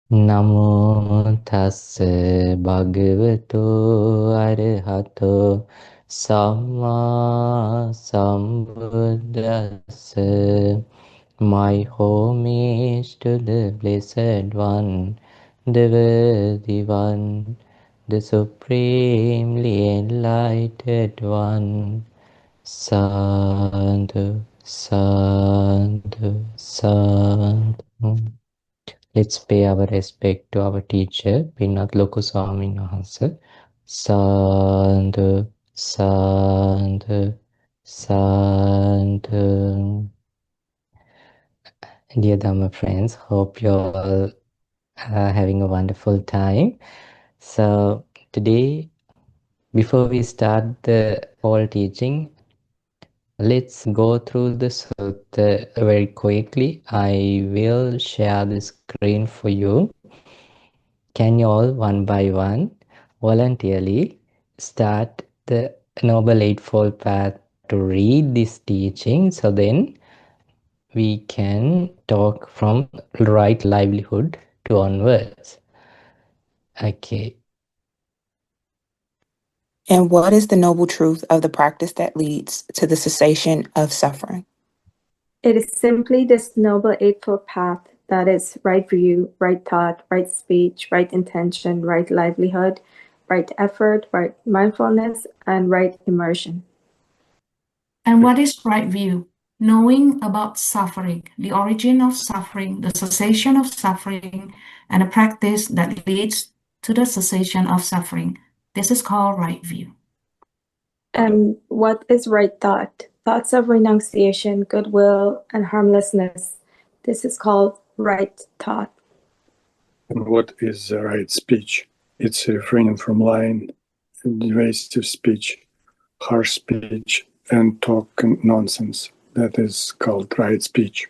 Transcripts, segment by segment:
Namo tassa bhagavato arahato samma sambuddhassa. My homage to the Blessed One, the Worthy One, the Supremely Enlightened One. Sadhu, sadhu, sadhu. Let's pay our respect to our teacher, Pinnath Loku Swamin Wahanse. Sadhu, sadhu, sadhu. Dear Dhamma friends, hope you're all having a wonderful time. So today, before we start the whole teaching, let's go through the sutta very quickly. I will share the screen for you. Can you all, one by one, voluntarily start the Noble Eightfold Path to read this teaching, so then we can talk from right livelihood to onwards. Okay. And what is the noble truth of the practice that leads to the cessation of suffering? It is simply this Noble Eightfold Path, that is right view, right thought, right speech, right intention, right livelihood, right effort, right mindfulness, and right immersion. And what is right view? Knowing about suffering, the origin of suffering, the cessation of suffering, and a practice that leads to the cessation of suffering. This is called right view. And what is right thought? Thoughts of renunciation, goodwill, and harmlessness. This is called right thought. And what is right speech? It's refraining from lying, derisive speech, harsh speech, and talk nonsense. That is called right speech.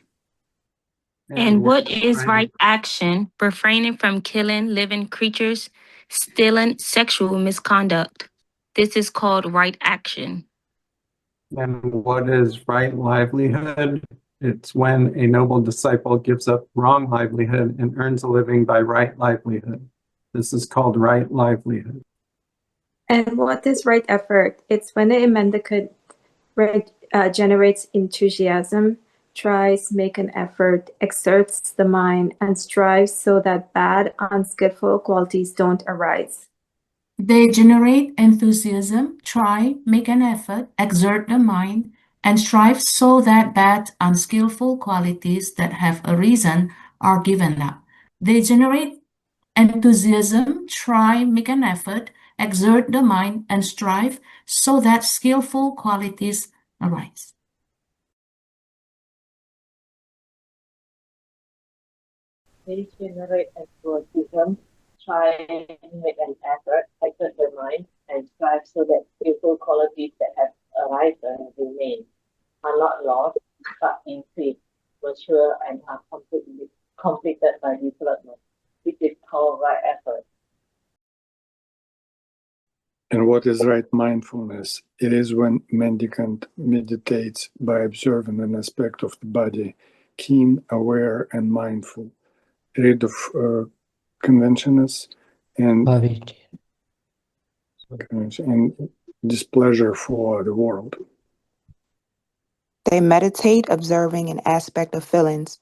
And what is right action? Refraining from killing living creatures, stealing, sexual misconduct. This is called right action. And what is right livelihood? It's when a noble disciple gives up wrong livelihood and earns a living by right livelihood. This is called right livelihood. And what is right effort? It's when a mendicant generates enthusiasm, tries, make an effort, exerts the mind, and strives so that bad, unskillful qualities don't arise. They generate enthusiasm, try, make an effort, exert the mind, and strive so that bad, unskillful qualities that have arisen are given up. They generate enthusiasm, try, make an effort, exert the mind, and strive so that skillful qualities arise. They generate enthusiasm, try and make an effort, exert the mind, and strive so that skillful qualities that have arisen and remain are not lost, but increased, mature, and are completed by development, which is called right effort. And what is right mindfulness? It is when mendicant meditates by observing an aspect of the body, keen, aware, and mindful, rid of conventions and displeasure for the world. They meditate observing an aspect of feelings,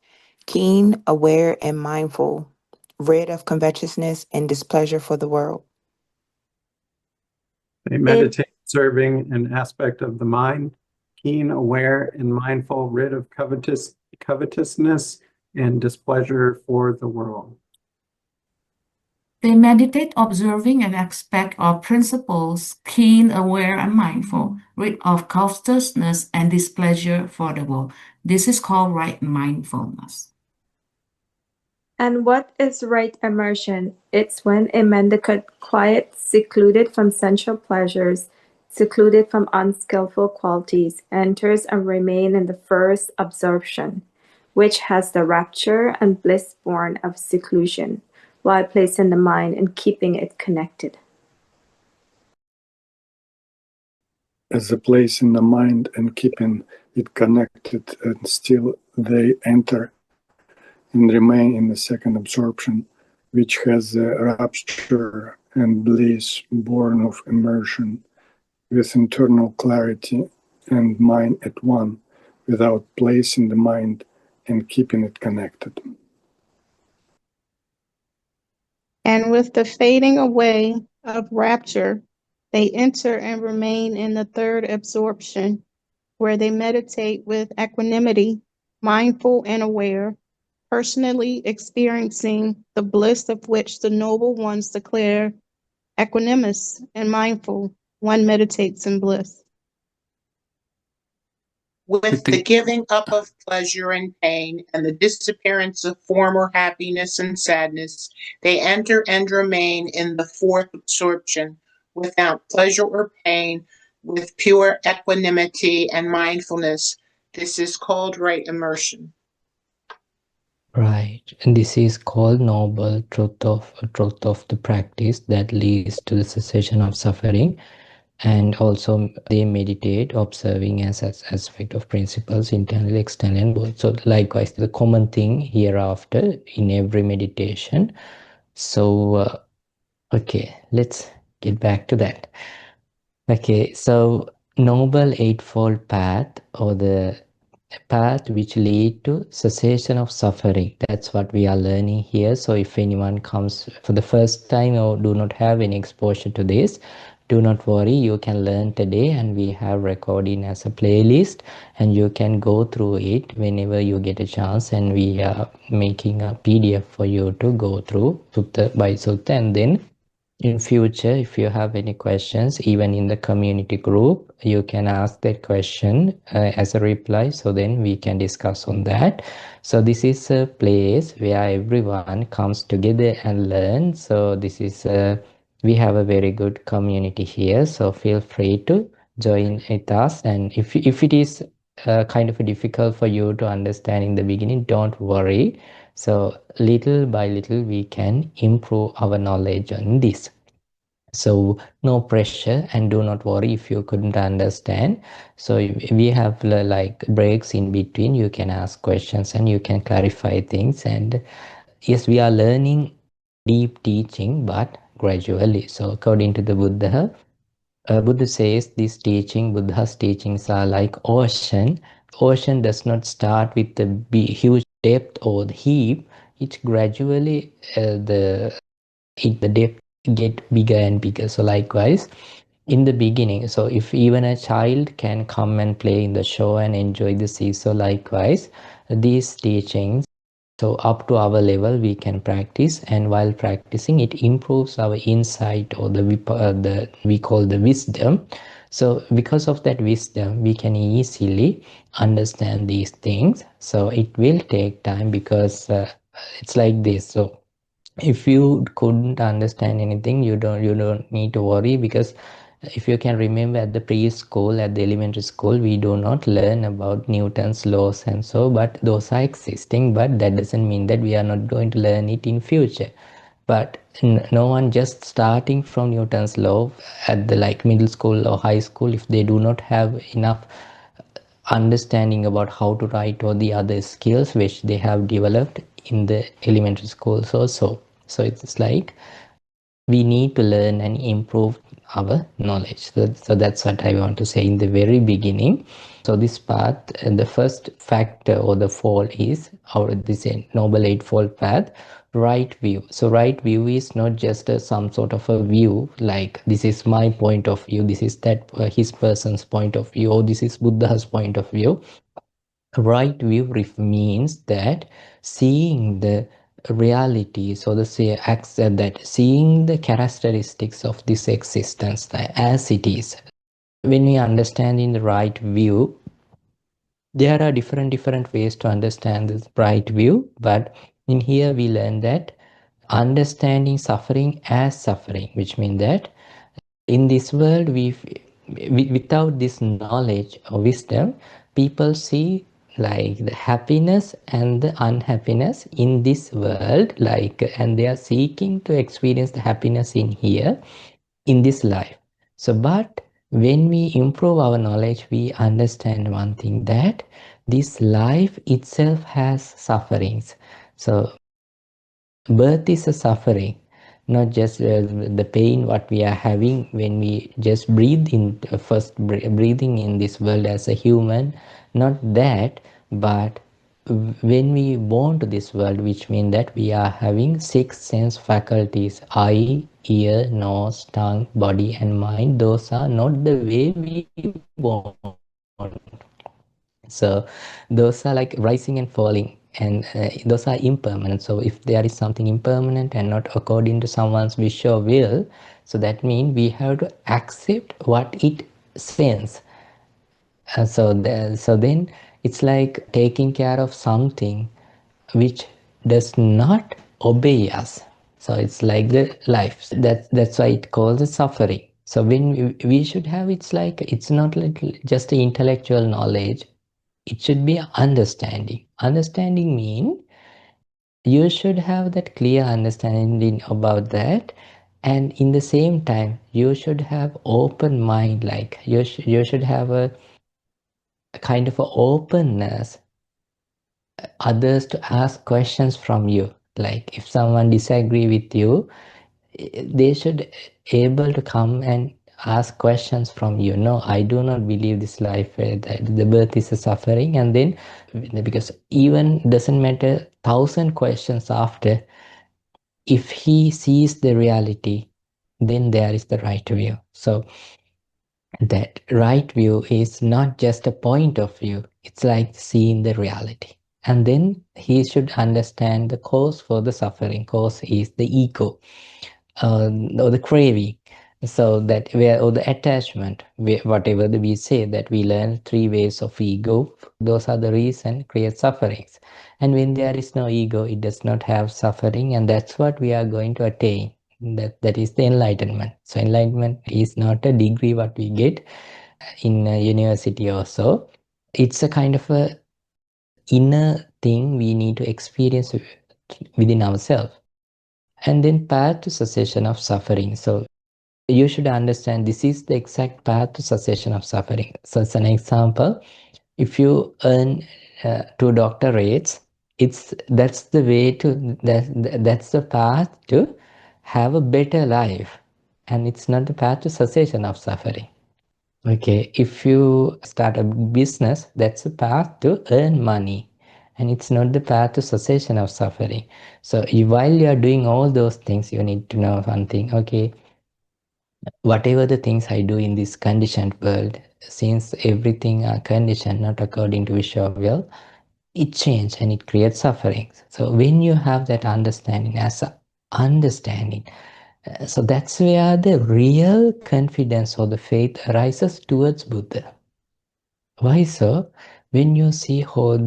keen, aware, and mindful, rid of covetousness and displeasure for the world. They meditate observing an aspect of the mind, keen, aware, and mindful, rid of covetousness and displeasure for the world. They meditate observing an aspect of principles, keen, aware, and mindful, rid of covetousness and displeasure for the world. This is called right mindfulness. And what is right immersion? It's when a mendicant, quiet, secluded from sensual pleasures, secluded from unskillful qualities, enters and remains in the first absorption, which has the rapture and bliss born of seclusion, while placing the mind and keeping it connected. As a place in the mind and keeping it connected, and still they enter and remain in the second absorption, which has a rapture and bliss born of immersion, with internal clarity and mind at one, without placing the mind and keeping it connected. And with the fading away of rapture, they enter and remain in the third absorption, where they meditate with equanimity, mindful and aware, personally experiencing the bliss of which the noble ones declare equanimous and mindful. One meditates in bliss. With the giving up of pleasure and pain and the disappearance of former happiness and sadness, they enter and remain in the fourth absorption, without pleasure or pain, with pure equanimity and mindfulness. This is called right immersion. Right, and this is called noble truth of the practice that leads to the cessation of suffering. And also they meditate observing as aspect of principles internally, externally, and both. So likewise, the common thing hereafter in every meditation. So okay, let's get back to that. Okay, so Noble Eightfold Path, or the path which lead to cessation of suffering. That's what we are learning here. So if anyone comes for the first time or do not have any exposure to this, do not worry, you can learn today, and we have recording as a playlist, and you can go through it whenever you get a chance, and we are making a PDF for you to go through sutta by sutta. And then in future, if you have any questions, even in the community group, you can ask that question as a reply, so then we can discuss on that. So this is a place where everyone comes together and learn. So this is we have a very good community here, so feel free to join with us. And if it is kind of difficult for you to understand in the beginning, don't worry. So little by little we can improve our knowledge on this. So no pressure, and do not worry if you couldn't understand. So we have like breaks in between. You can ask questions and you can clarify things. And yes, we are learning deep teaching, but gradually. So according to the Buddha, Buddha says this teaching, Buddha's teachings are like ocean. Ocean does not start with the huge depth or the heap. It gradually the depth get bigger and bigger. So likewise, in the beginning, so if even a child can come and play in the shore and enjoy the sea, so likewise these teachings, so up to our level we can practice, and while practicing it improves our insight, or the we call the wisdom. So because of that wisdom we can easily understand these things. So it will take time, because it's like this. So if you couldn't understand anything, you don't need to worry, because if you can remember, at the preschool, at the elementary school, we do not learn about Newton's laws and so, but those are existing, but that doesn't mean that we are not going to learn it in future. But no one just starting from Newton's law at the like middle school or high school, if they do not have enough understanding about how to write or the other skills which they have developed in the elementary schools also. So it's like we need to learn and improve our knowledge. So that's what I want to say in the very beginning. So this path, the first factor or the fall is this Noble Eightfold Path, right view. So right view is not just some sort of a view, like this is my point of view, this is that his person's point of view, or this is Buddha's point of view. Right view means that seeing the reality, so the say accept that seeing the characteristics of this existence as it is. When we understand in the right view, there are different ways to understand this right view, but in here we learn that understanding suffering as suffering, which means that in this world without this knowledge or wisdom, people see like the happiness and the unhappiness in this world, like, and they are seeking to experience the happiness in here in this life. So but when we improve our knowledge, we understand one thing, that this life itself has sufferings. So birth is a suffering, not just the pain what we are having when we just breathe in, first breathing in this world as a human, not that, but when we born to this world, which means that we are having 6 sense faculties: eye, ear, nose, tongue, body and mind. Those are not the way we born. So those are like rising and falling, and those are impermanent. So if there is something impermanent and not according to someone's wish or will, so that means we have to accept what it sends. So then it's like taking care of something which does not obey us. So it's like the life. That's why it calls it suffering. So when we should have, it's like, it's not like just the intellectual knowledge. It should be understanding. Understanding mean you should have that clear understanding about that, and in the same time you should have open mind, like you should have a kind of a openness others to ask questions from you. Like if someone disagree with you, they should able to come and ask questions from you. No, I do not believe this life, that the birth is a suffering. And then, because even doesn't matter 1,000 questions after, if he sees the reality, then there is the right view. So that right view is not just a point of view, it's like seeing the reality. And then he should understand the cause for the suffering. Cause is the ego, or the craving. So that where, or the attachment, whatever we say, that we learn 3 ways of ego, those are the reason create sufferings. And when there is no ego, it does not have suffering, and that's what we are going to attain. That is the enlightenment. So enlightenment is not a degree what we get in a university or so. It's a kind of a inner thing we need to experience within ourselves. And then path to cessation of suffering. So you should understand this is the exact path to cessation of suffering. So as an example, if you earn 2 doctorates, that's the way to that's the path to have a better life, and it's not the path to cessation of suffering. Okay, if you start a business, that's a path to earn money, and it's not the path to cessation of suffering. So while you are doing all those things, you need to know one thing. Okay, whatever the things I do in this conditioned world, since everything are conditioned, not according to wish or will, it changes and it creates sufferings. So when you have that understanding as a understanding, so that's where the real confidence or the faith arises towards Buddha. Why so? When you see how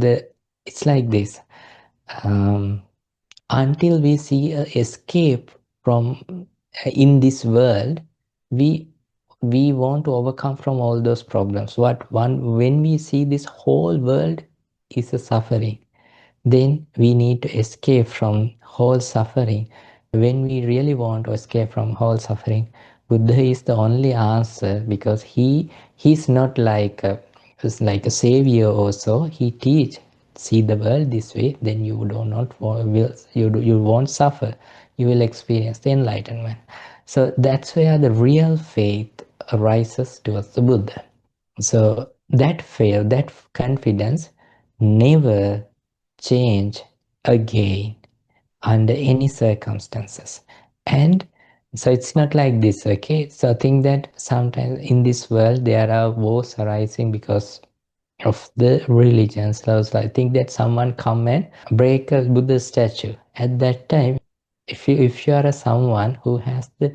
it's like this. Until we see an escape from in this world, we want to overcome from all those problems. When we see this whole world is a suffering, then we need to escape from whole suffering. When we really want to escape from whole suffering, Buddha is the only answer, because he's not like is like a savior also. He teach, see the world this way, then you do not will you won't suffer. You will experience the enlightenment. So that's where the real faith arises towards the Buddha. So that faith, that confidence never change again under any circumstances. And so it's not like this, okay? So I think that sometimes in this world there are wars arising because of the religions. So I think that someone come and break a Buddha statue. At that time, if you are someone who has the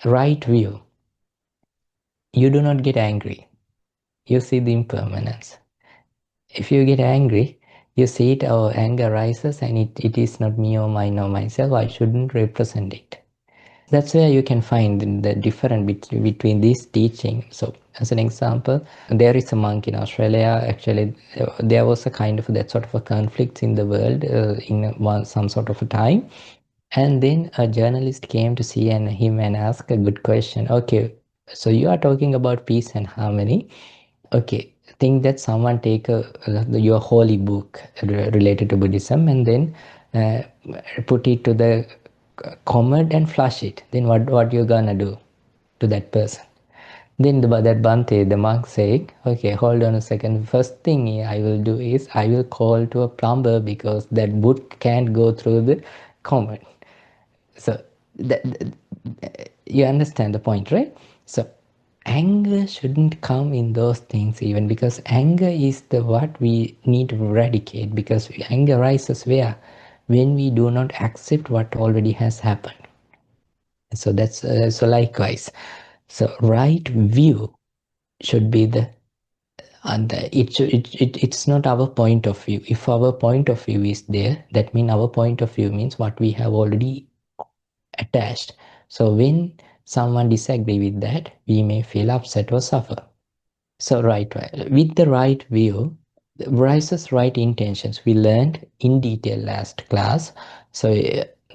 right view, you do not get angry. You see the impermanence. If you get angry, you see it, our anger rises, and it is not me or mine or myself, I shouldn't represent it. That's where you can find the difference between this teaching. So as an example, there is a monk in Australia. Actually, there was a kind of that sort of a conflict in the world some sort of a time. And then a journalist came to see him and asked a good question. Okay, so you are talking about peace and harmony. Okay, think that someone take your holy book related to Buddhism, and then put it to the commode and flush it, then what you're gonna do to that person? Then that Bhante, the monk said, okay, hold on a second. First thing I will do is I will call to a plumber because that wood can't go through the commode. So you understand the point, right? So anger shouldn't come in those things even, because anger is the what we need to eradicate, because anger rises where? When we do not accept what already has happened. So that's so likewise. So right view should be the and it's not our point of view. If our point of view is there, that means our point of view means what we have already attached. So when someone disagree with that, we may feel upset or suffer. So with the right view rises right intentions. We learned in detail last class. So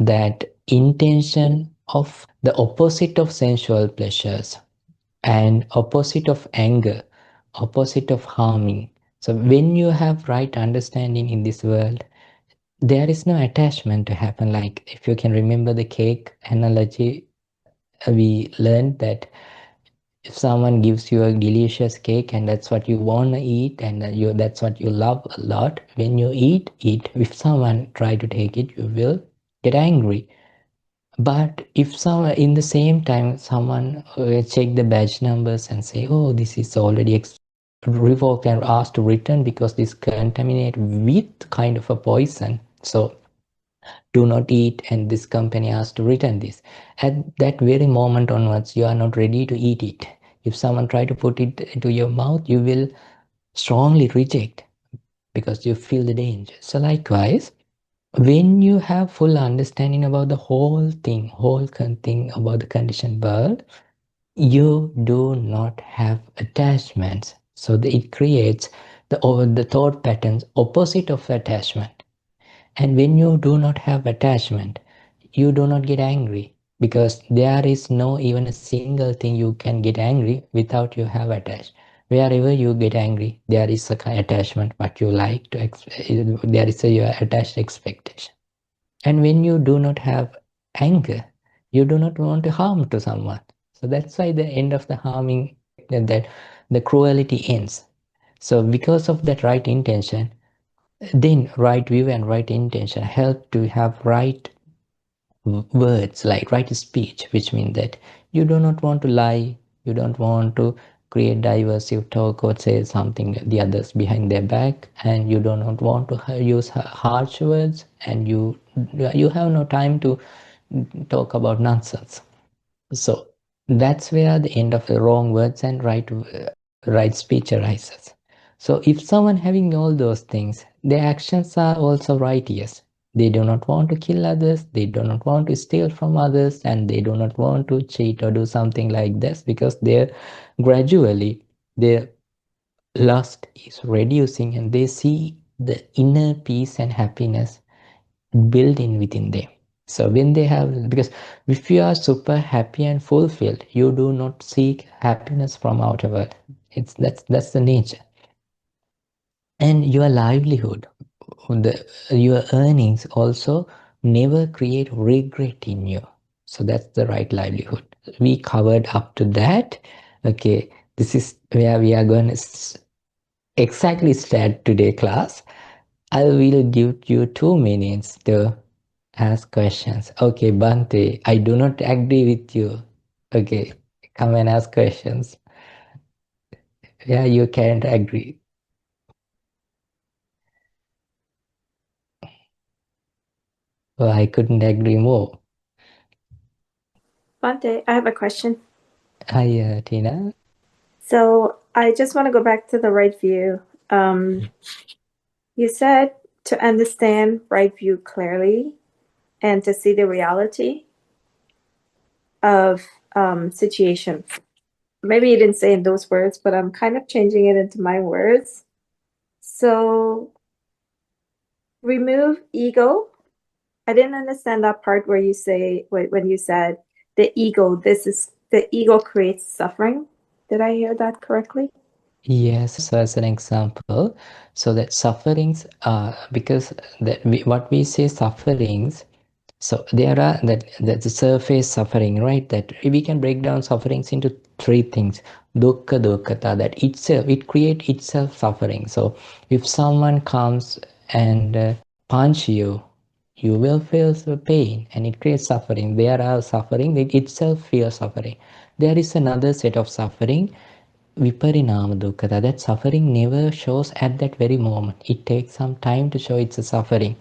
that intention of the opposite of sensual pleasures and opposite of anger, opposite of harming. So when you have right understanding in this world, there is no attachment to happen. Like if you can remember the cake analogy, we learned that if someone gives you a delicious cake and that's what you want to eat and that's what you love a lot, when you eat it, if someone try to take it, you will get angry. But if someone in the same time someone check the badge numbers and say, oh, this is already revoked and asked to return because this contaminated with kind of a poison, so do not eat, and this company asked to return this, at that very moment onwards you are not ready to eat it. If someone try to put it into your mouth, you will strongly reject because you feel the danger. So likewise, when you have full understanding about the whole thing about the conditioned world, you do not have attachments. So it creates the thought patterns opposite of attachment. And when you do not have attachment, you do not get angry, because there is no even a single thing you can get angry without you have attached. Wherever you get angry, there is a kind of attachment, what you like to, there is your attached expectation. And when you do not have anger, you do not want to harm to someone. So that's why the end of the harming, that the cruelty ends. So because of that right intention, then right view and right intention help to have right words, like right speech, which means that you do not want to lie, you don't want to create divisive talk or say something the others behind their back, and you do not want to use harsh words, and you have no time to talk about nonsense. So that's where the end of the wrong words and right speech arises. So if someone having all those things, their actions are also righteous. They do not want to kill others, they do not want to steal from others, and they do not want to cheat or do something like this, because gradually their lust is reducing and they see the inner peace and happiness built in within them. So when they have, because if you are super happy and fulfilled, you do not seek happiness from outer world. That's the nature. And your livelihood, your earnings also never create regret in you. So that's the right livelihood. We covered up to that. Okay, this is where we are going to exactly start today class. I will give you 2 minutes to ask questions. Okay, Bhante, I do not agree with you. Okay, come and ask questions. Yeah, you can't agree. Well, I couldn't agree more. Bhante, I have a question. Hi, Tina. So I just want to go back to the right view. You said to understand right view clearly and to see the reality of situations. Maybe you didn't say in those words, but I'm kind of changing it into my words. So remove ego. I didn't understand that part where you say, when you said the ego creates suffering. Did I hear that correctly? Yes, so as an example, so that sufferings are, because what we say sufferings, so there are that the surface suffering, right? That we can break down sufferings into three things. Dukkha, dukkata, that itself, it creates itself suffering. So if someone comes and punch you, you will feel the pain and it creates suffering. There are suffering, it itself feels suffering. There is another set of suffering, viparinama dukkha, that suffering never shows at that very moment. It takes some time to show it's a suffering.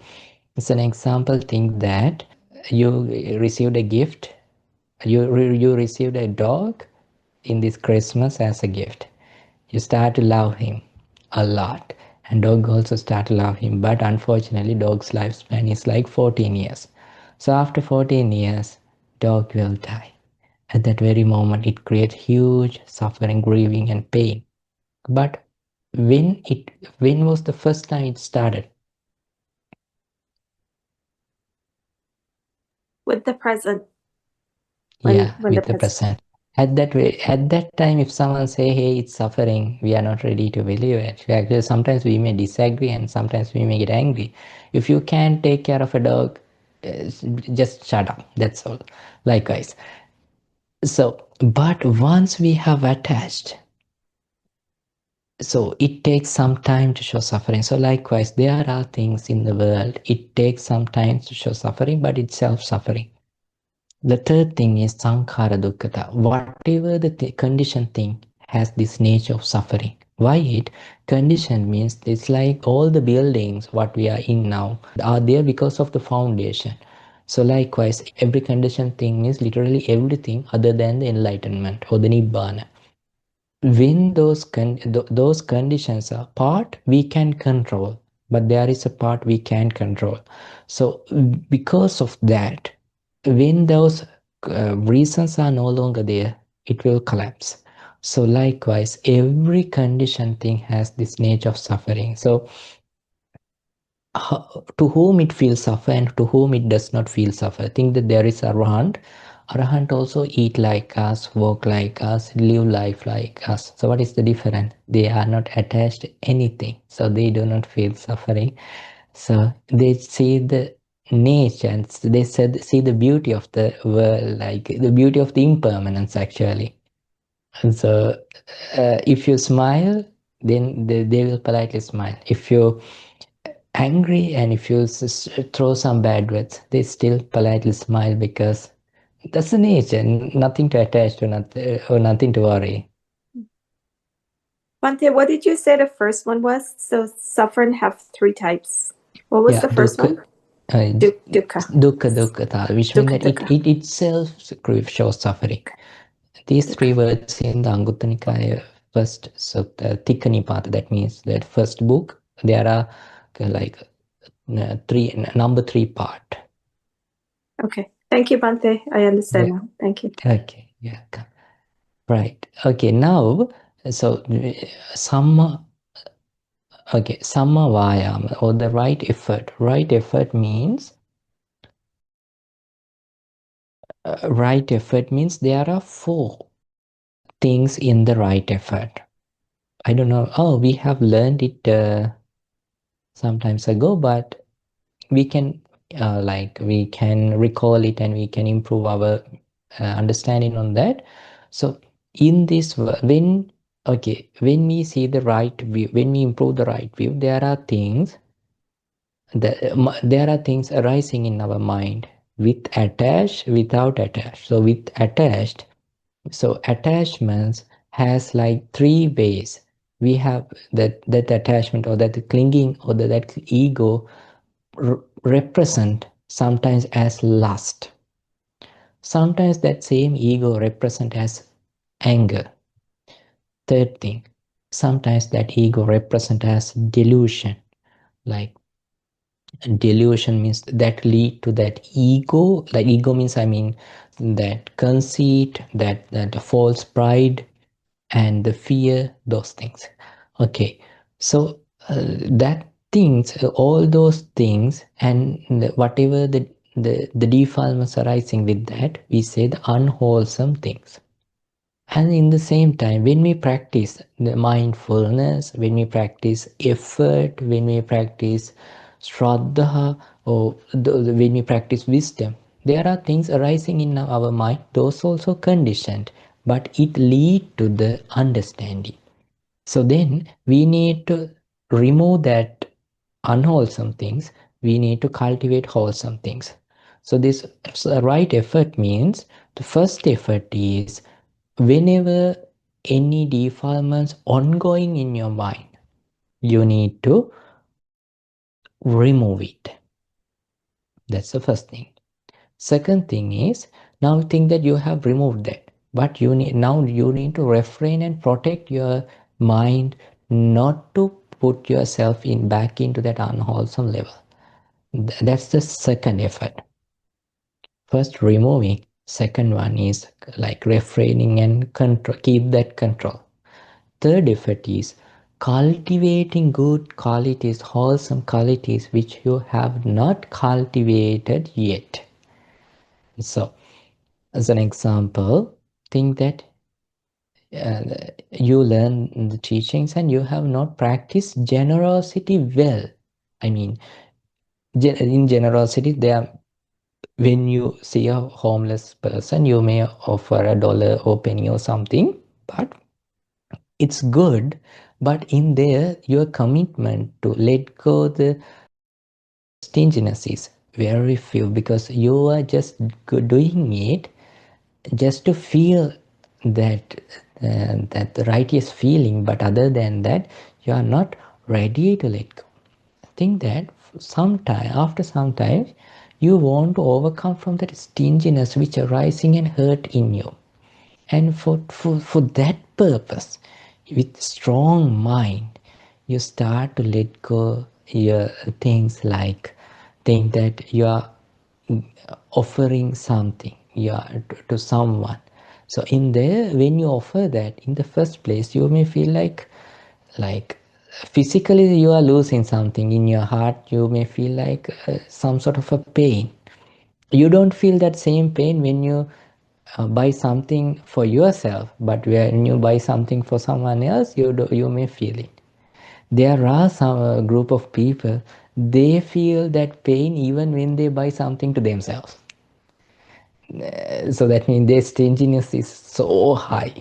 It's an example, think that you received a gift, you received a dog in this Christmas as a gift. You start to love him a lot, and dog also start to love him, but unfortunately dog's lifespan is like 14 years. So after 14 years, dog will die. At that very moment, it creates huge suffering, grieving, and pain. But when was the first time it started? With the present. Yeah, When with the present. At that time, if someone say, "Hey, it's suffering," we are not ready to believe it. Actually, sometimes we may disagree, and sometimes we may get angry. If you can't take care of a dog, just shut up. That's all. Likewise. So, but once we have attached, so it takes some time to show suffering. So likewise, there are things in the world, it takes some time to show suffering, but it's self-suffering. The third thing is sankhara dukkhata. Whatever the conditioned thing has this nature of suffering. Why it? Conditioned means it's like all the buildings what we are in now are there because of the foundation. So likewise, every conditioned thing means literally everything other than the enlightenment or the nibbana. When those conditions are part we can control, but there is a part we can't control. So because of that, when those reasons are no longer there, it will collapse. So likewise, every conditioned thing has this nature of suffering. So to whom it feels suffer and to whom it does not feel suffer. Think that there is a arahant. Arahant also eat like us, work like us, live life like us. So what is the difference? They are not attached to anything. So they do not feel suffering. So they see the nature and they see the beauty of the world, like the beauty of the impermanence actually. And so if you smile, then they will politely smile. If you angry and if you throw some bad words, they still politely smile because that's the nature, nothing to attach to, nothing, or nothing to worry. Bhante, what did you say the first one was? So suffering have three types. What was the first one? Dukkha. Dukkha, which means that it itself shows suffering. These three words in the Anguttara Nikaya first sutta, Tikka Nipata, that means that first book, there are like number 3 part. Okay. Thank you, Bhante. I understand now. Thank you. Okay, yeah. Right. Okay, now, so Samma Vayama, or the right effort. Right effort means there are 4 things in the right effort. I don't know. Oh, we have learned it sometimes ago, but we can we can recall it and we can improve our understanding on that. So in this, when we see the right view, when we improve the right view, there are things arising in our mind with attached, without attached. So with attached, so attachments has like 3 ways. We have that attachment or that clinging or that ego represent sometimes as lust. Sometimes that same ego represent as anger. Third thing, sometimes that ego represent as delusion. Like delusion means that lead to that ego. Like ego means, I mean, that conceit, that false pride, and the fear, those things. Okay, so that things, all those things, and whatever the defilements arising with that, we say the unwholesome things. And in the same time, when we practice the mindfulness, when we practice effort, when we practice shraddha, or when we practice wisdom, there are things arising in our mind, those also conditioned, but it lead to the understanding. So then we need to remove that unwholesome things. We need to cultivate wholesome things. So this right effort means the first effort is whenever any defilements ongoing in your mind, you need to remove it. That's the first thing. Second thing is, now think that you have removed that, but you need to refrain and protect your mind not to put yourself back into that unwholesome level. That's the second effort. First removing, second one is like refraining and control, keep that control. Third effort is cultivating good qualities, wholesome qualities which you have not cultivated yet. So, as an example, think that you learn the teachings and you have not practiced generosity well. I mean, in generosity, when you see a homeless person, you may offer $1 or penny or something, but it's good. But in there, your commitment to let go the stinginess is very few, because you are just doing it just to feel that that righteous feeling, but other than that, you are not ready to let go. I think that after some time, you want to overcome from that stinginess which arising and hurt in you. And for that purpose, with strong mind, you start to let go your things, like think that you are offering something to someone. So in there, when you offer that, in the first place, you may feel like physically you are losing something in your heart. You may feel like some sort of a pain. You don't feel that same pain when you buy something for yourself, but when you buy something for someone else, you may feel it. There are some group of people, they feel that pain even when they buy something to themselves. So that means their stinginess is so high.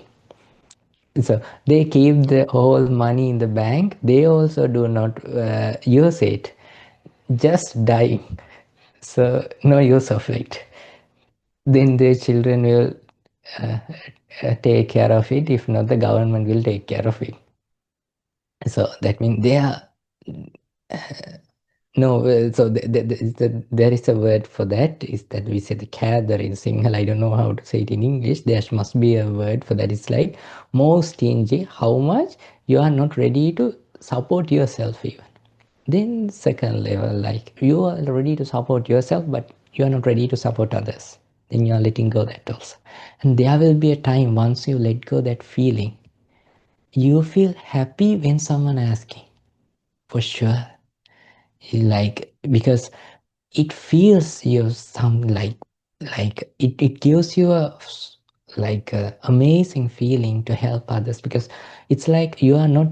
So they keep the whole money in the bank. They also do not use it, just dying. So no use of it. Then their children will take care of it. If not, the government will take care of it. So that means they are no. So there is a word for that. Is that we say the cadre in Sinhala? I don't know how to say it in English. There must be a word for that. It's like more stingy. How much you are not ready to support yourself even. Then second level, like you are ready to support yourself, but you are not ready to support others. Then you are letting go that also. And there will be a time once you let go that feeling, you feel happy when someone asking, for sure. Like, because it feels you some like it gives you a amazing feeling to help others, because it's like you are not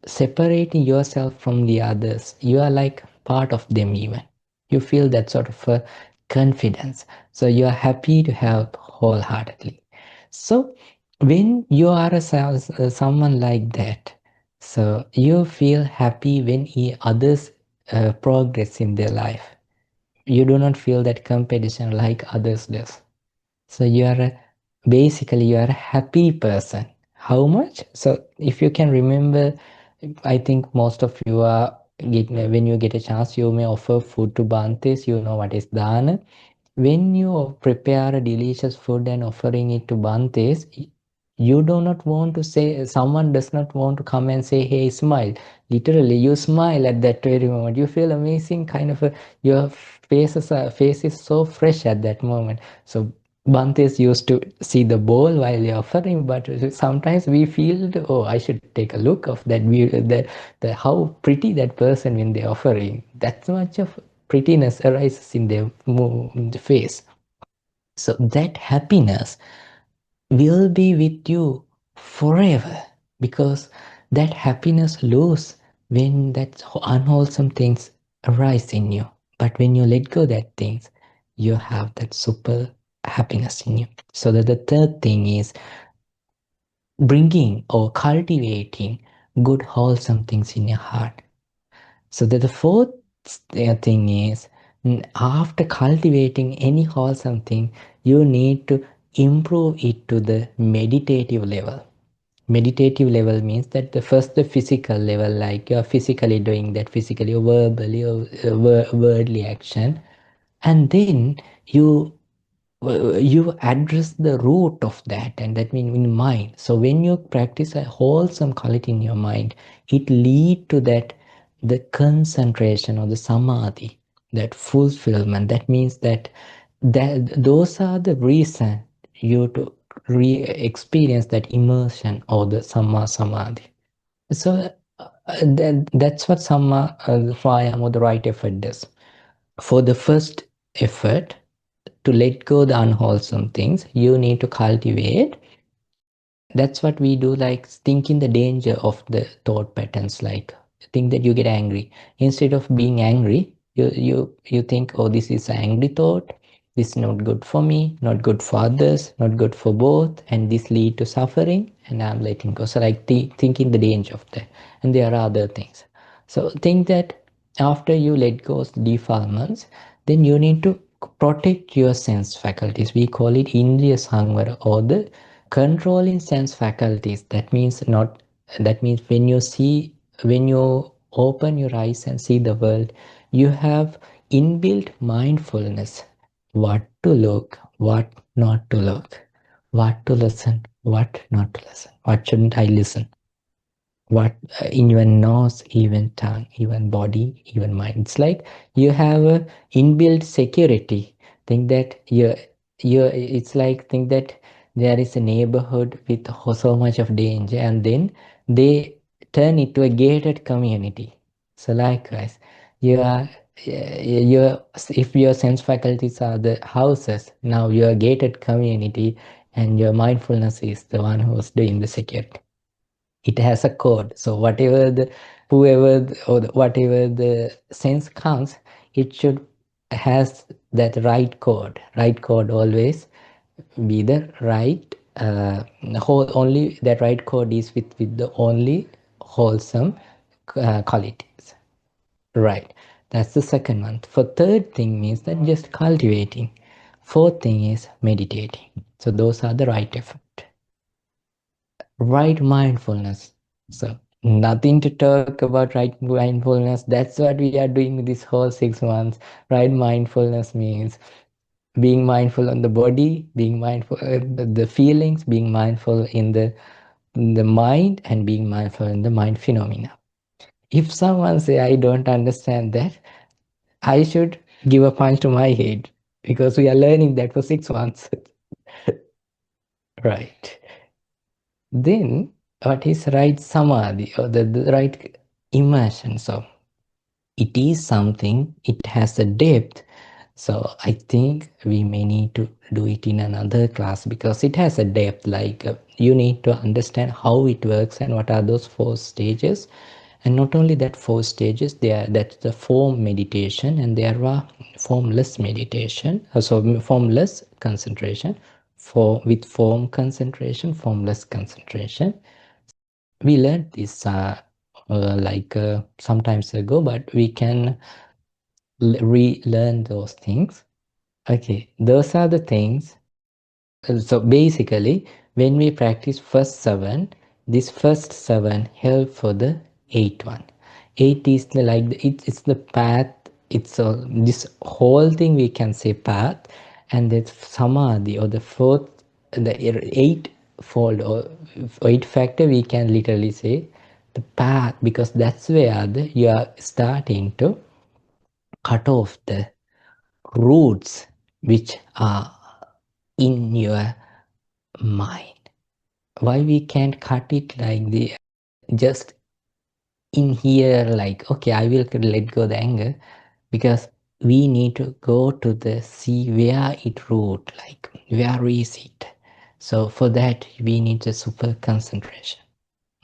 separating yourself from the others. You are like part of them even. You feel that sort of a confidence. So you are happy to help wholeheartedly. So when you are someone like that, so you feel happy when others progress in their life. You do not feel that competition like others does. So basically you are a happy person. How much? So if you can remember, I think most of you when you get a chance, you may offer food to Bhantes. You know what is dana. When you prepare a delicious food and offering it to Bhantes, you do not want to say, someone does not want to come and say, hey, smile. Literally, you smile at that very moment. You feel amazing, kind of your face is so fresh at that moment. So Bhantes used to see the bowl while you're offering, but sometimes we feel, oh, I should take a look of that view, how pretty that person when they're offering. That much of prettiness arises in their face. So that happiness will be with you forever, because that happiness lose when that unwholesome things arise in you. But when you let go that things, you have that super happiness in you. So that the third thing is bringing or cultivating good wholesome things in your heart. So that the fourth thing is, after cultivating any wholesome thing, you need to improve it to the meditative level. Meditative level means that the physical level, like you're physically doing that, physically or verbally or wordly action, and then you address the root of that, and that means in mind. So when you practice a wholesome quality in your mind, it lead to that, the concentration or the samadhi, that fulfillment. That means that those are the reason you to experience that immersion or the samma samadhi. So that's what samma vayam or the right effort does. For the first effort, to let go the unwholesome things, you need to cultivate. That's what we do, like thinking the danger of the thought patterns, like think that you get angry. Instead of being angry, you think, oh, this is an angry thought, this is not good for me, not good for others, not good for both, and this lead to suffering, and I'm letting go. So like thinking the danger of that. And there are other things. So think that after you let go of defilements, then you need to protect your sense faculties. We call it indriya samvara, or the controlling sense faculties. That means when you see, when you open your eyes and see the world, you have inbuilt mindfulness. What to look, what not to look, what to listen, what not to listen, what shouldn't I listen, what in your nose, even tongue, even body, even mind. It's like you have a inbuilt security. Think that it's like, think that there is a neighborhood with so much of danger, and then they turn it to a gated community. So likewise, you are your if your sense faculties are the houses, now you are gated community, and your mindfulness is the one who's doing the security. It has a code. So whatever whatever the sense comes, it should has that right code. Right code always be the right whole. Only that right code is with the only wholesome qualities. Right. That's the second one. For third thing means that just cultivating. Fourth thing is meditating. So those are the right effort. Right mindfulness. So nothing to talk about right mindfulness. That's what we are doing this whole 6 months. Right mindfulness means being mindful on the body, being mindful the feelings, being mindful in the mind, and being mindful in the mind phenomena. If someone say, I don't understand that, I should give a punch to my head, because we are learning that for 6 months. Right. Then what is right samadhi, or the right immersion? So it is something, it has a depth. So I think we may need to do it in another class, because it has a depth, like you need to understand how it works and what are those 4 stages. And not only that 4 stages, that's the form meditation, and there are formless meditation, so formless concentration, with form concentration, formless concentration. We learned this some times ago, but we can relearn those things. Okay, those are the things. So basically, when we practice first 7, this first 7 help for the 8th one. 8 is it's the path. It's this whole thing we can say path, and the samadhi, or the fourth, the 8-fold or 8 factor, we can literally say the path, because that's where you are starting to cut off the roots which are in your mind. Why we can't cut it like the just in here, like, okay, I will let go the anger, because we need to go to the see where it root, like where is it. So for that, we need a super concentration.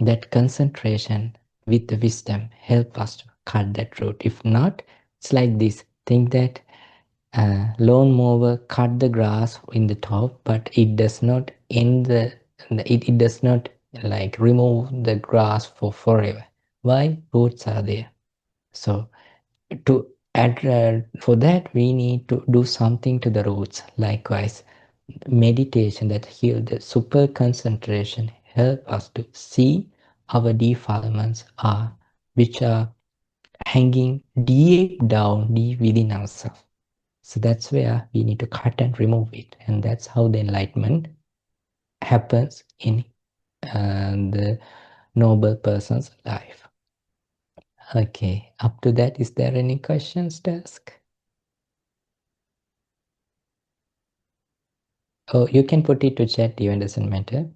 That concentration with the wisdom help us to cut that root. If not, it's like this. Think that lawnmower cut the grass in the top, but it does not end it does not like remove the grass for forever. Why? Roots are there. So to add for that, we need to do something to the roots. Likewise, meditation, that heal, the super concentration help us to see our defilements are which are hanging deep down, deep within ourselves. So that's where we need to cut and remove it, and that's how the enlightenment happens in the noble person's life. Okay, up to that, is there any questions to ask? Oh, you can put it to chat, even doesn't matter.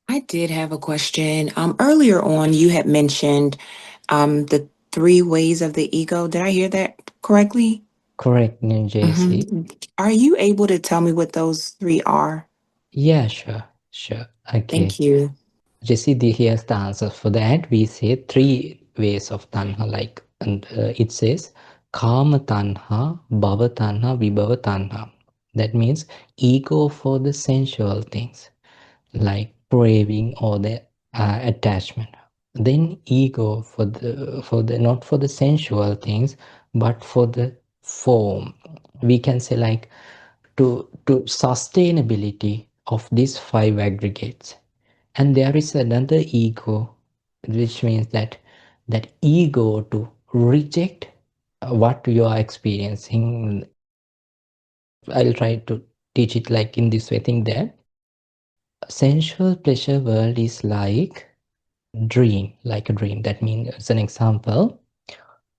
I did have a question. Earlier on, you had mentioned the 3 ways of the ego. Did I hear that correctly? Correct, JC. Are you able to tell me what those 3 are? Yeah, sure. Okay. Thank you. Jesse, here's the answer for that. We say 3 ways of tanha, like, and it says kama tanha, bhava tanha, vibhava tanha. That means ego for the sensual things, like craving or the attachment. Then ego for the not for the sensual things, but for the form. We can say like to sustainability of these 5 aggregates. And there is another ego, which means that ego to reject what you are experiencing. I'll try to teach it like in this way. Think that sensual pleasure world is like dream, like a dream. That means, as an example,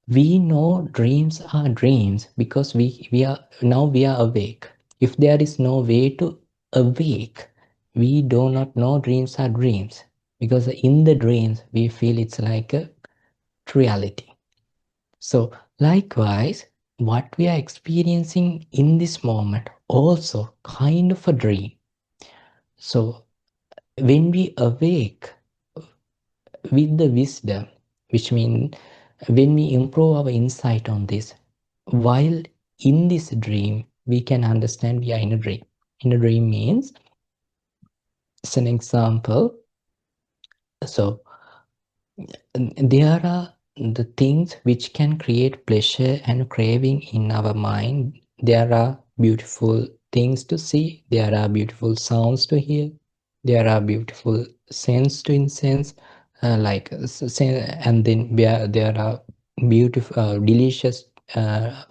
we know dreams are dreams because we are awake. If there is no way to awake, we do not know dreams are dreams, because in the dreams we feel it's like a reality. So likewise, what we are experiencing in this moment also kind of a dream. So when we awake with the wisdom, which means when we improve our insight on this, while in this dream, we can understand we are in a dream. In a dream means, as an example, so there are the things which can create pleasure and craving in our mind. There are beautiful things to see, there are beautiful sounds to hear, there are beautiful scents to incense, and then there are beautiful, delicious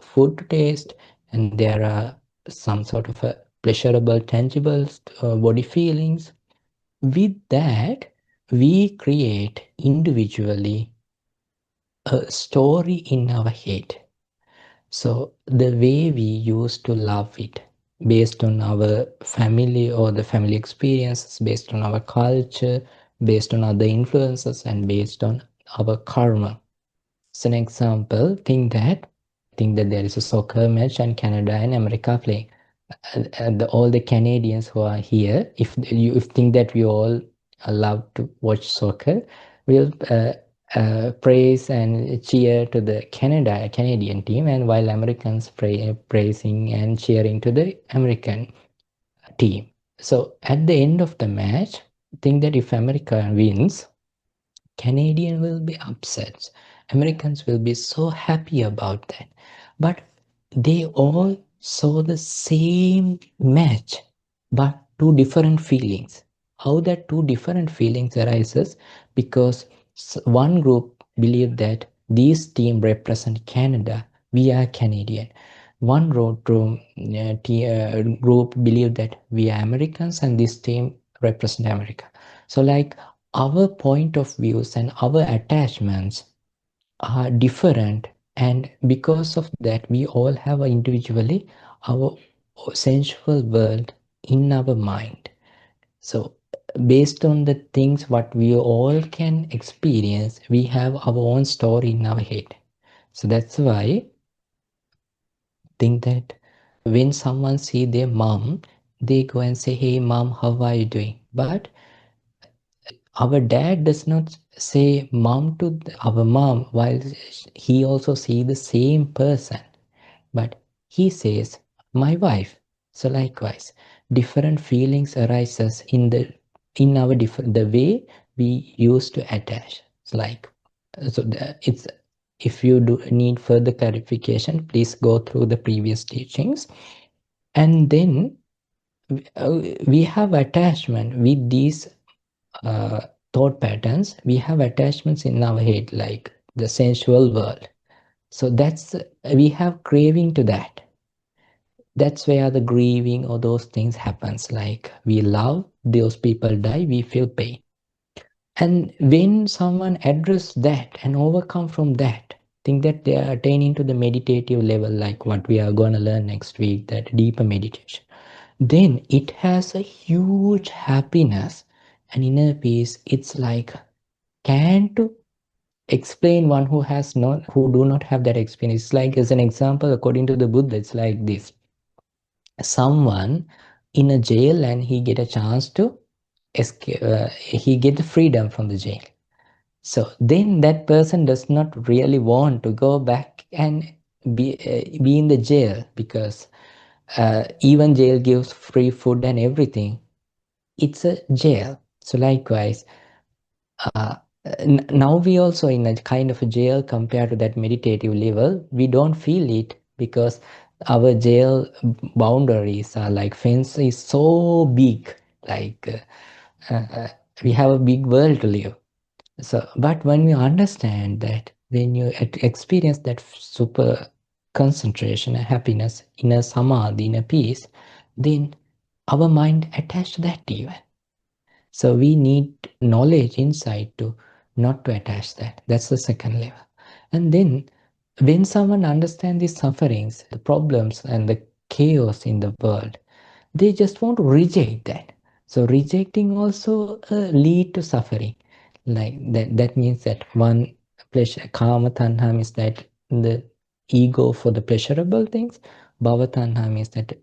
food to taste, and there are some sort of a pleasurable, tangible body feelings. With that, we create individually a story in our head. So the way we used to love it, based on our family or the family experiences, based on our culture, based on other influences, and based on our karma. As an example, think that there is a soccer match and Canada and America playing. All the Canadians who are here, if you think that we all love to watch soccer, will praise and cheer to the Canadian team, and while Americans praising and cheering to the American team. So at the end of the match, think that if America wins, Canadian will be upset. Americans will be so happy about that. But they all saw the same match, but 2 different feelings. How that 2 different feelings arises? Because one group believed that this team represent Canada, we are Canadian. One group believed that we are Americans and this team represent America. So like our point of views and our attachments are different, and because of that we all have individually our sensual world in our mind. So based on the things what we all can experience, we have our own story in our head. So that's why I think that when someone see their mom, they go and say, "Hey mom, how are you doing?" But our dad does not say mom to our mom while he also see the same person, but he says my wife. So likewise, different feelings arises in our different the way we used to attach. It's like it's if you do need further clarification, please go through the previous teachings. And then we have attachment with these thought patterns. We have attachments in our head, like the sensual world. So that's we have craving to that. That's where the grieving or those things happens. Like we love, those people die, we feel pain. And when someone address that and overcome from that, think that they are attaining to the meditative level, like what we are going to learn next week, that deeper meditation, then it has a huge happiness and inner peace. It's like can't explain one who has not, who do not have that experience. It's like, as an example, according to the Buddha, it's like this: someone in a jail and he get a chance to escape, he get the freedom from the jail. So then that person does not really want to go back and be in the jail, because even jail gives free food and everything. It's a jail. So likewise, now we also in a kind of a jail compared to that meditative level. We don't feel it because our jail boundaries are like fence is so big, like we have a big world to live. So, but when you understand that, when you experience that super concentration and happiness, inner samadhi, inner peace, then our mind attached to that even. So we need knowledge, insight to not to attach that. That's the second level. And then when someone understands these sufferings, the problems and the chaos in the world, they just want to reject that. So rejecting also lead to suffering. Like that means that one pleasure, kama tanha means that the ego for the pleasurable things, bhava tanha means that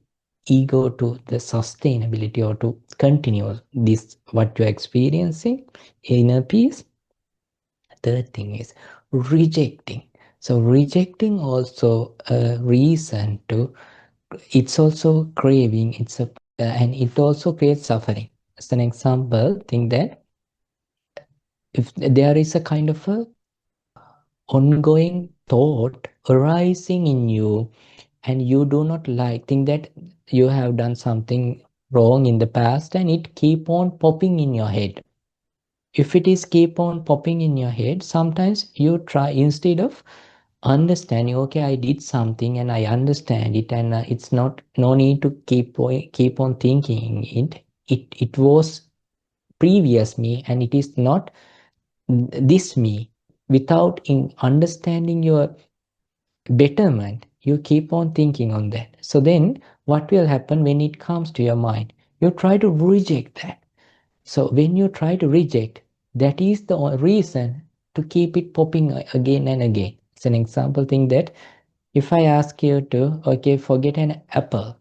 ego to the sustainability or to continue this what you're experiencing, inner peace. Third thing is rejecting. So rejecting also a reason to, it's also craving, it's a and it also creates suffering. As an example, think that if there is a kind of a ongoing thought arising in you and you do not like, think that you have done something wrong in the past and it keep on popping in your head. If it is keep on popping in your head, sometimes you try, instead of understanding, okay, I did something and I understand it, and it's not, no need to keep on thinking it. It was previous me and it is not this me. Without in understanding your betterment, you keep on thinking on that. So then what will happen when it comes to your mind? You try to reject that. So when you try to reject, that is the reason to keep it popping again and again. It's an example thing that if I ask you to, okay, forget an apple,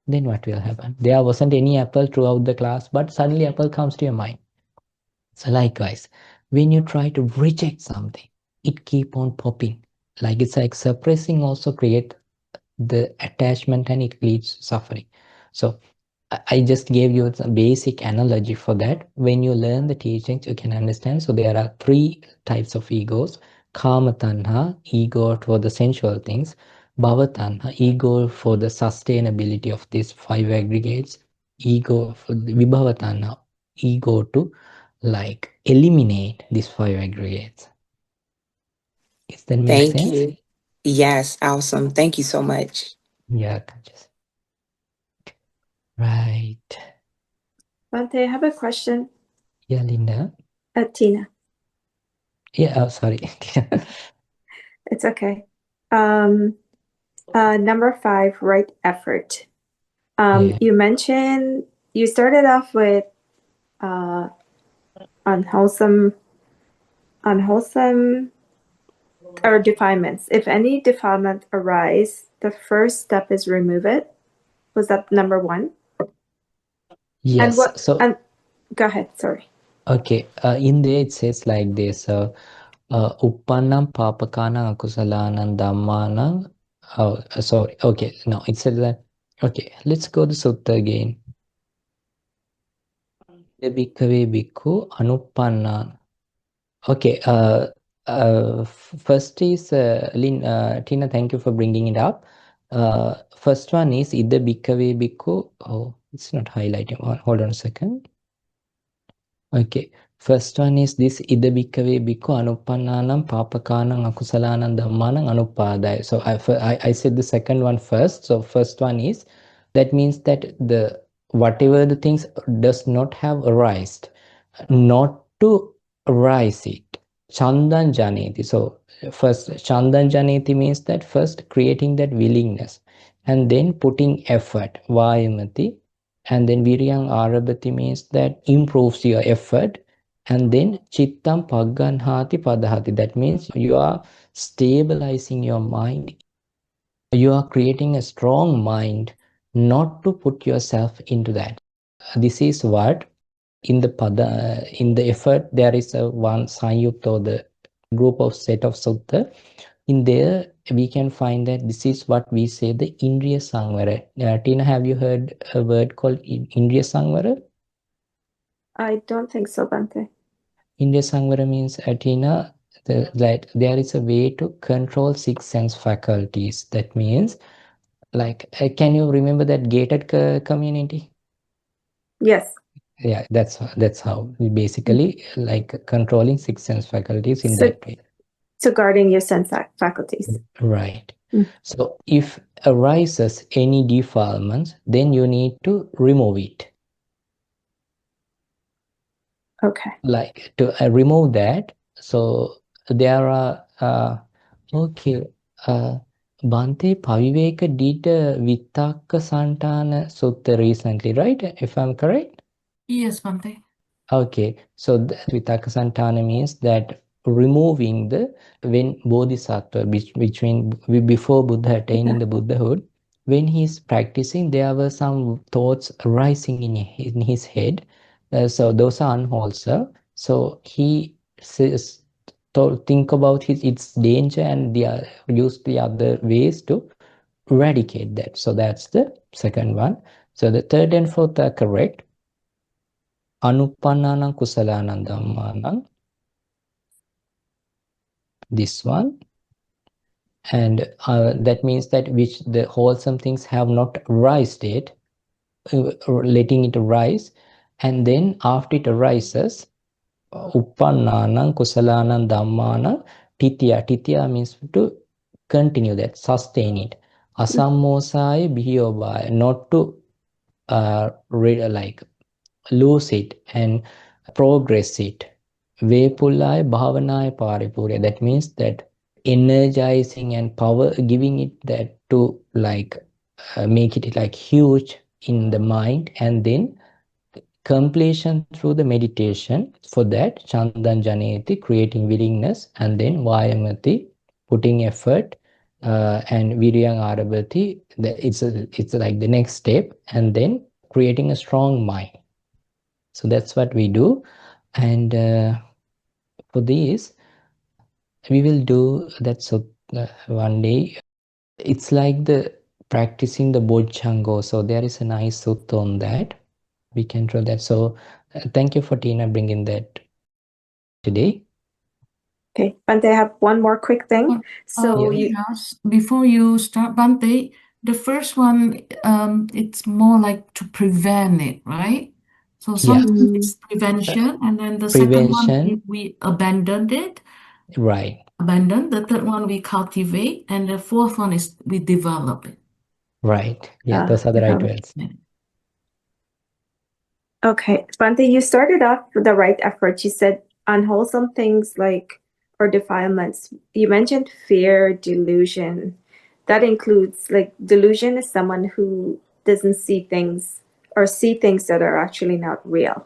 then what will happen? There wasn't any apple throughout the class, but suddenly apple comes to your mind. So likewise, when you try to reject something, it keep on popping. Like it's like suppressing also create the attachment and it leads suffering. So I just gave you a basic analogy for that. When you learn the teachings, you can understand. So there are three types of egos: kama tanha, ego for the sensual things; bhava tanha, ego for the sustainability of these five aggregates; ego for the vibhava tanha, ego to like eliminate these five aggregates. Does that make Thank sense? you. Yes, awesome. Thank you so much. Yeah, just right. Bante, I have a question. Yeah, Linda. Tina. Yeah, oh, sorry. It's okay. Number 5, right effort. Yeah. You mentioned you started off with unwholesome or defilements. If any defilement arise, the first step is remove it. Was that number 1? Yes. And go ahead, sorry. Okay. In there it says like this. Uppannam papakanam akusalanam dhammanam. Oh, sorry. Okay. No, it says that. Okay. Let's go to sutta again. Bhikkave bhikkhu anuppannan. Okay. First is Tina. Thank you for bringing it up. First one is Ida Bhikkave Bhikkhu. Oh, it's not highlighting. Hold on a second. Okay. First one is this Ida Bhikkave Bhikkhu Anuppannanam Papakanam Akusalanam Dhammanam Anuppadaya. So I said the second one first. So first one is, that means that the whatever the things does not have arised, not to arise it. Chandan Janeti. So first Chandan Janeti means that first creating that willingness and then putting effort, Vayamati, and then Viryang Arabati means that improves your effort, and then Chittam Pagganhati Padahati, that means you are stabilizing your mind, you are creating a strong mind not to put yourself into that. This is what in the effort there is a one Sanyukta, or the group of set of sutta. In there we can find that this is what we say the Indriya Samvara. Tina, have you heard a word called Indriya Samvara? I don't think so, Bhante. Indriya Samvara means, Tina, that there is a way to control 6 sense faculties. That means, like, can you remember that gated community? Yes. Yeah, that's how we basically like controlling 6 sense faculties in that way. So guarding your sense faculties. Right. So if arises any defilements, then you need to remove it. Okay. Like to remove that. So there are okay. Bhante Paviveka did Vitakka Santana Sutta recently, right? If I'm correct? Yes, Bhante. Okay, so Vitakka Santana means that removing the, when Bodhisattva, before Buddha attaining the Buddhahood, when he's practicing, there were some thoughts arising in his head. So those are unwholesome. So he says, think about its danger and use the other ways to eradicate that. So that's the second one. So the third and fourth are correct. Anuppannanam kusalanam dhammanam. This one. And that means that which the wholesome things have not arised yet, letting it arise. And then after it arises, uppannanam kusalanam dhammanam titya. Titya means to continue that, sustain it. Asammosaya bhiyobhaya, not to like lose it and progress it. Vepulaya bhavanaya paripurya. That means that energizing and power, giving it that to like make it like huge in the mind, and then completion through the meditation. For that, Chandan Janeti, creating willingness, and then Vayamati, putting effort, and Viryang Arabhati, it's like the next step, and then creating a strong mind. So that's what we do. And for this, we will do that. So one day, it's like the practicing the Bojjhanga. So there is a nice sutta on that. We can draw that. So thank you for Tina bringing that today. Okay, Bhante, I have one more quick thing. So before you start, Bhante, the first one, it's more like to prevent it, right? So something is prevention, and then the second one, we abandoned it. Right. Abandon. The third one, we cultivate, and the fourth one is we develop it. Right. Yeah, those are the right words. Okay, Bhante, you started off with the right effort. You said unwholesome things like, or defilements. You mentioned fear, delusion. That includes, like, delusion is someone who doesn't see things or see things that are actually not real,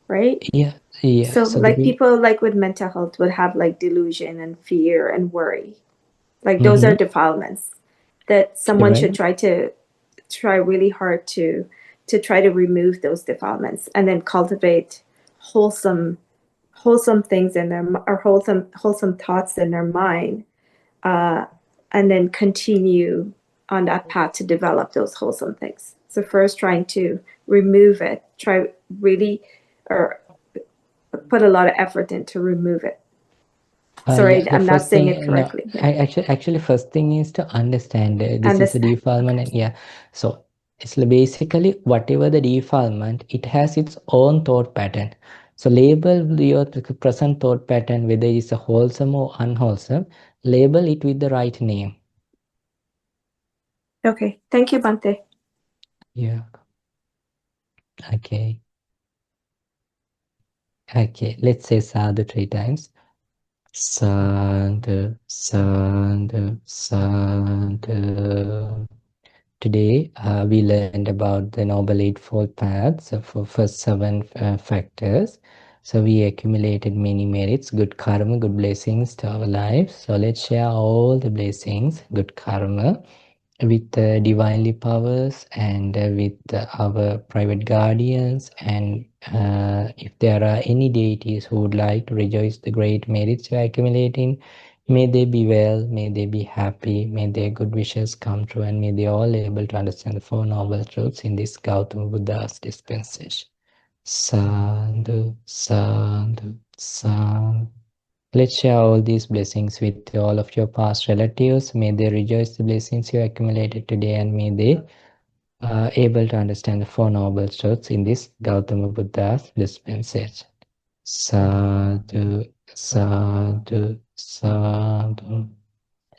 right? Yeah. So like people like with mental health would have like delusion and fear and worry. Like those are defilements that someone should try to try really hard to try to remove those defilements, and then cultivate wholesome things in their, or wholesome thoughts in their mind, and then continue on that path to develop those wholesome things. So first trying to remove it, try really, or put a lot of effort in to remove it. Sorry, Yeah, I'm not first saying it thing, no, correctly. actually, first thing is to understand this is a Understand. defilement, and yeah. So it's basically whatever the defilement, it has its own thought pattern. So label your present thought pattern, whether it's a wholesome or unwholesome, label it with the right name. Okay, thank you, Bhante. Yeah. Okay. Okay, let's say sadhu 3 times. Sadhu, sadhu, sadhu. Today, we learned about the Noble Eightfold Paths for first 7 factors. So we accumulated many merits, good karma, good blessings to our lives. So let's share all the blessings, good karma, with the divinely powers and with our private guardians. And if there are any deities who would like to rejoice the great merits we are accumulating, may they be well, may they be happy, may their good wishes come true, and may they all able to understand the Four Noble Truths in this Gautama Buddha's dispensation. Sadhu, sadhu, sadhu. Let's share all these blessings with all of your past relatives. May they rejoice the blessings you accumulated today, and may they able to understand the Four Noble Truths in this Gautama Buddha's dispensation. Sadhu, sadhu, sadhu.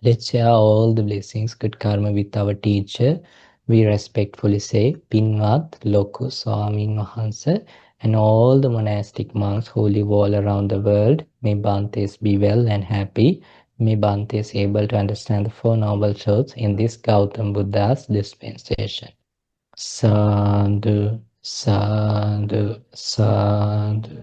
Let's share all the blessings, good karma with our teacher. We respectfully say, Pinvat, Loku, Swamin Mahansa, and all the monastic monks who live all around the world. May Bhantes be well and happy. May Bhantes able to understand the Four Noble Truths in this Gautam Buddha's dispensation. Sadhu, sadhu, sadhu.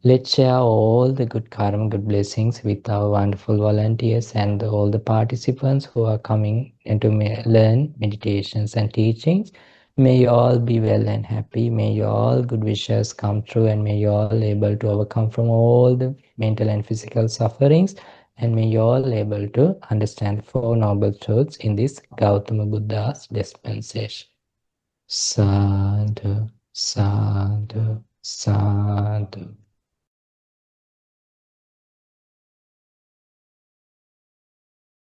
Let's share all the good karma, good blessings with our wonderful volunteers and all the participants who are coming and to learn meditations and teachings. May you all be well and happy. May your all good wishes come true, and may you all able to overcome from all the mental and physical sufferings. And may you all able to understand the Four Noble Truths in this Gautama Buddha's dispensation. Sadhu, sadhu, sadhu.